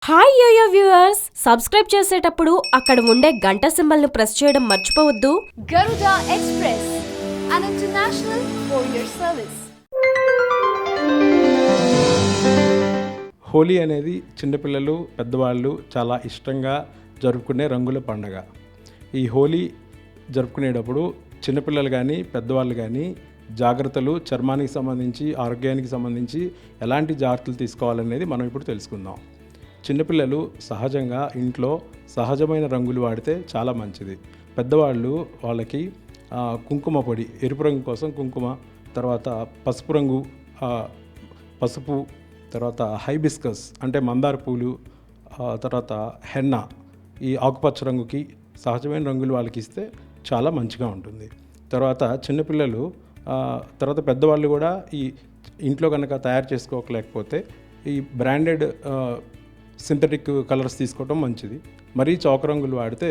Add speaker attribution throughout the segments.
Speaker 1: Hi yo-yo viewers, subscribe చేసేటప్పుడు అక్కడ ఉండే గంట సింబల్ను ప్రెస్ చేయడం మర్చిపోవద్దు.
Speaker 2: Garuda Express, an international courier service.
Speaker 3: Holi అనేది చిన్నపిల్లలు పెద్దవాళ్ళు చాలా ఇష్టంగా జరుపుకునే రంగుల పండగ. ఈ హోలీ జరుపుకునేటప్పుడు చిన్నపిల్లలు కానీ పెద్దవాళ్ళు కానీ జాగ్రత్తలు, చర్మానికి సంబంధించి ఆరోగ్యానికి సంబంధించి ఎలాంటి జాగ్రత్తలు తీసుకోవాలనేది మనం ఇప్పుడు తెలుసుకుందాం. చిన్నపిల్లలు సహజంగా ఇంట్లో సహజమైన రంగులు వాడితే చాలా మంచిది. పెద్దవాళ్ళు వాళ్ళకి కుంకుమ పొడి, ఎరుపు రంగు కోసం కుంకుమ, తర్వాత పసుపు రంగు పసుపు, తర్వాత హైబిస్కస్ అంటే మందార పూలు, తర్వాత హెన్నా, ఈ ఆకుపచ్చ రంగుకి సహజమైన రంగులు వాళ్ళకి ఇస్తే చాలా మంచిగా ఉంటుంది. తర్వాత చిన్నపిల్లలు తర్వాత పెద్దవాళ్ళు కూడా ఈ ఇంట్లో కనుక తయారు చేసుకోలేకపోతే ఈ బ్రాండెడ్ సింథటిక్ కలర్స్ తీసుకోవటం మంచిది. మరీ చౌక రంగులు వాడితే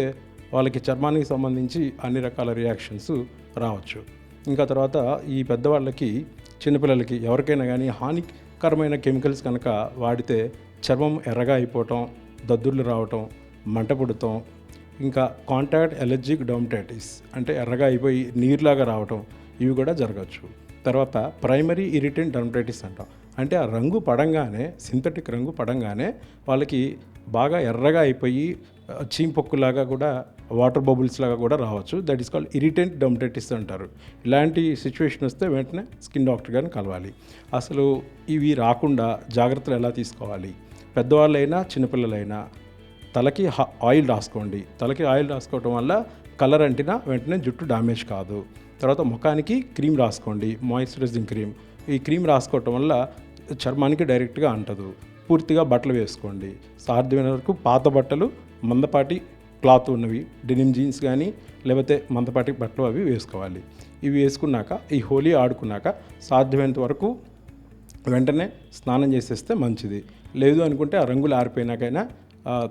Speaker 3: వాళ్ళకి చర్మానికి సంబంధించి అన్ని రకాల రియాక్షన్స్ రావచ్చు. ఇంకా తర్వాత ఈ పెద్దవాళ్ళకి చిన్నపిల్లలకి ఎవరికైనా కానీ హానికరమైన కెమికల్స్ కనుక వాడితే చర్మం ఎర్రగా అయిపోవటం, దద్దుర్లు రావటం, మంట పుడటం, ఇంకా కాంటాక్ట్ ఎలర్జిక్ డర్మటైటిస్ అంటే ఎర్రగా అయిపోయి నీరులాగా రావటం, ఇవి కూడా జరగచ్చు. తర్వాత ప్రైమరీ ఇరిటెంట్ డర్మటైటిస్ అంటాం. అంటే ఆ రంగు పడంగానే, సింథటిక్ రంగు పడంగానే వాళ్ళకి బాగా ఎర్రగా అయిపోయి చీంపొక్కులాగా కూడా, వాటర్ బబుల్స్ లాగా కూడా రావచ్చు. That is called irritant dermatitis అంటారు. ఇలాంటి సిచ్యువేషన్ వస్తే వెంటనే స్కిన్ డాక్టర్ గారిని కలవాలి. అసలు ఇవి రాకుండా జాగ్రత్తలు ఎలా తీసుకోవాలి? పెద్దవాళ్ళైనా చిన్నపిల్లలైనా తలకి ఆయిల్ రాసుకోండి. తలకి ఆయిల్ రాసుకోవటం వల్ల కలర్ అంటినా వెంటనే జుట్టు డ్యామేజ్ కాదు. తర్వాత ముఖానికి క్రీమ్ రాసుకోండి, మాయిశ్చరైజింగ్ క్రీమ్. ఈ క్రీమ్ రాసుకోవటం వల్ల చర్మానికి డైరెక్ట్గా అంటదు. పూర్తిగా బట్టలు వేసుకోండి. సాధ్యమైన వరకు పాత బట్టలు, మందపాటి క్లాత్ ఉన్నవి, డెనిమ్ జీన్స్ కానీ లేకపోతే మందపాటి బట్టలు అవి వేసుకోవాలి. ఇవి వేసుకున్నాక ఈ హోలీ ఆడుకున్నాక సాధ్యమైనంత వరకు వెంటనే స్నానం చేసేస్తే మంచిది. లేదు అనుకుంటే ఆ రంగులు ఆరిపోయినాకైనా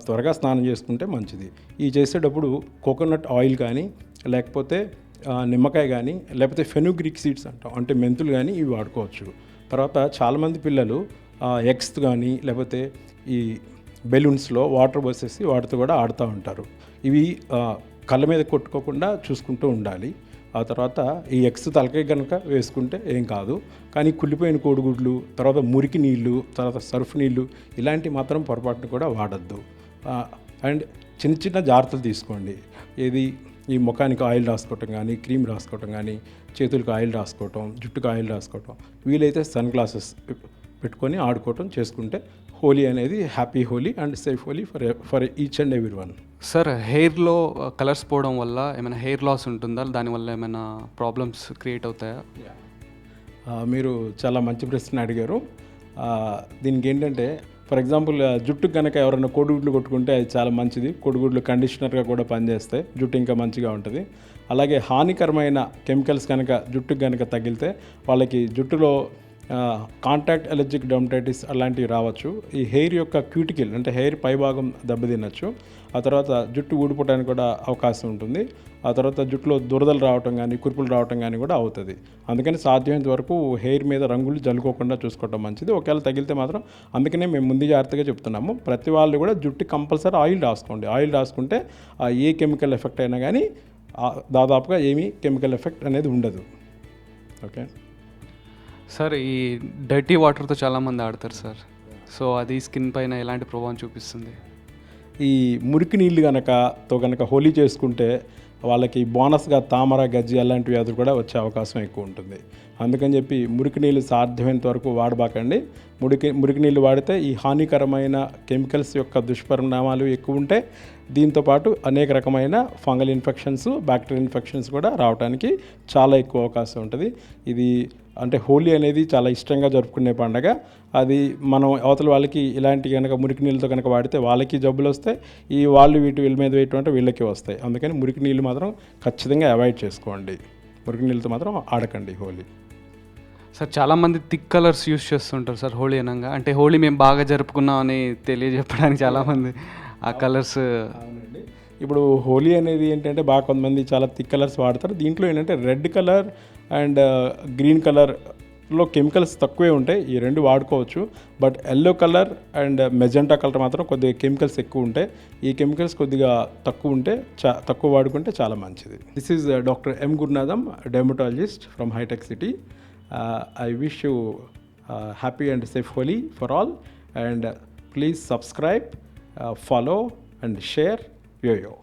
Speaker 3: త్వరగా స్నానం చేసుకుంటే మంచిది. ఈ చేసేటప్పుడు కోకోనట్ ఆయిల్ కానీ లేకపోతే నిమ్మకాయ కానీ లేకపోతే ఫెనుగ్రీక్ సీడ్స్ అంటాం, అంటే మెంతులు కానీ ఇవి వాడుకోవచ్చు. తర్వాత చాలామంది పిల్లలు ఎగ్స్ కానీ లేకపోతే ఈ బెలూన్స్లో వాటర్ పోసేసి వాటితో కూడా ఆడుతూ ఉంటారు. ఇవి కళ్ళ మీద కొట్టుకోకుండా చూసుకుంటూ ఉండాలి. ఆ తర్వాత ఈ ఎగ్స్ తలకాయ కనుక వేసుకుంటే ఏం కాదు. కానీ కుళ్ళిపోయిన కోడిగుడ్లు, తర్వాత మురికి నీళ్ళు, తర్వాత సర్ఫ్ నీళ్ళు ఇలాంటివి మాత్రం పొరపాటును కూడా వాడద్దు. అండ్ చిన్న చిన్న జాగ్రత్తలు తీసుకోండి. ఏది ఈ ముఖానికి ఆయిల్ రాసుకోవటం కానీ, క్రీమ్ రాసుకోవటం కానీ, చేతులకు ఆయిల్ రాసుకోవటం, జుట్టుకు ఆయిల్ రాసుకోవటం, వీలైతే సన్ గ్లాసెస్ పెట్టుకొని ఆడుకోవటం చేసుకుంటే హోలీ అనేది happy Holi and safe Holi for each and every one.
Speaker 4: Sir, హెయిర్లో కలర్స్ పోవడం వల్ల ఏమైనా హెయిర్ లాస్ ఉంటుందా? దానివల్ల ఏమైనా ప్రాబ్లమ్స్ క్రియేట్ అవుతాయా?
Speaker 3: మీరు చాలా మంచి ప్రశ్న అడిగారు. దీనికి ఏంటంటే ఫర్ ఎగ్జాంపుల్ జుట్టుకు కనుక ఎవరైనా కోడిగుడ్లు కొట్టుకుంటే అది చాలా మంచిది. కోడిగుడ్లు కండిషనర్గా కూడా పనిచేస్తాయి, జుట్టు ఇంకా మంచిగా ఉంటుంది. అలాగే హానికరమైన కెమికల్స్ కనుక జుట్టుకు కనుక తగిలితే వాళ్ళకి జుట్టులో కాంటాక్ట్ ఎలర్జిక్ డర్మటైటిస్ అలాంటివి రావచ్చు. ఈ హెయిర్ యొక్క క్యూటికల్ అంటే హెయిర్ పైభాగం దెబ్బతినచ్చు. ఆ తర్వాత జుట్టు ఊడిపోవడానికి కూడా అవకాశం ఉంటుంది. ఆ తర్వాత జుట్టులో దురదలు రావటం కానీ, కురుపులు రావటం కానీ కూడా అవుతుంది. అందుకని సాధ్యమైనంత వరకు హెయిర్ మీద రంగులు జల్లుకోకుండా చూసుకోవటం మంచిది. ఒకవేళ తగిలితే మాత్రం అందుకనే మేము ముందు జాగ్రత్తగా చెప్తున్నాము. ప్రతి వాళ్ళు కూడా జుట్టు కంపల్సరీ ఆయిల్ రాసుకోండి. ఆయిల్ రాసుకుంటే ఏ కెమికల్ ఎఫెక్ట్ అయినా కానీ దాదాపుగా ఏమీ కెమికల్ ఎఫెక్ట్ అనేది ఉండదు. ఓకే
Speaker 4: సార్, ఈ డర్టీ వాటర్తో చాలామంది ఆడతారు సార్. సో అది స్కిన్ పైన ఎలాంటి ప్రభావం చూపిస్తుంది?
Speaker 3: ఈ మురికి నీళ్ళు కనుక హోలీ చేసుకుంటే వాళ్ళకి బోనస్గా తామర, గజ్జి అలాంటి వ్యాధులు కూడా వచ్చే అవకాశం ఎక్కువ ఉంటుంది. అందుకని చెప్పి మురికి నీళ్ళు సాధ్యమైనంత వరకు వాడబాకండి. మురికి నీళ్ళు వాడితే ఈ హానికరమైన కెమికల్స్ యొక్క దుష్పరిణామాలు ఎక్కువ ఉంటాయి. దీంతోపాటు అనేక రకమైన ఫంగల్ ఇన్ఫెక్షన్స్, బ్యాక్టీరియల్ ఇన్ఫెక్షన్స్ కూడా రావడానికి చాలా ఎక్కువ అవకాశం ఉంటుంది. ఇది అంటే హోలీ అనేది చాలా ఇష్టంగా జరుపుకునే పండగ. అది మనం అవతల వాళ్ళకి ఇలాంటి కనుక మురికి నీళ్ళతో కనుక వాడితే వాళ్ళకి జబ్బులు వస్తాయి. ఈ వాళ్ళు వీళ్ళ మీద వేయటం అంటే వీళ్ళకి వస్తాయి. అందుకని మురికి నీళ్ళు మాత్రం ఖచ్చితంగా అవాయిడ్ చేసుకోండి. మురికి నీళ్ళతో మాత్రం ఆడకండి హోలీ.
Speaker 4: సార్, చాలామంది థిక్ కలర్స్ యూస్ చేస్తుంటారు సార్ హోలీ అనగా. అంటే హోలీ మేము బాగా జరుపుకున్నాం అని తెలియజెప్పడానికి చాలామంది ఆ కలర్స్.
Speaker 3: అవునండి. ఇప్పుడు హోలీ అనేది ఏంటంటే బాగా కొంతమంది చాలా థిక్ కలర్స్ వాడతారు. దీంట్లో ఏంటంటే red colour and green colour లో కెమికల్స్ తక్కువే ఉంటాయి, ఈ రెండు వాడుకోవచ్చు. But yellow colour and magenta colour మాత్రం కొద్దిగా కెమికల్స్ ఎక్కువ ఉంటాయి. ఈ కెమికల్స్ కొద్దిగా తక్కువ ఉంటే తక్కువ వాడుకుంటే చాలా మంచిది. This is doctor M Gurunatham, dermatologist from హైటెక్ City. I wish you happy and safe Holi for all, and please subscribe, follow and share YoYo.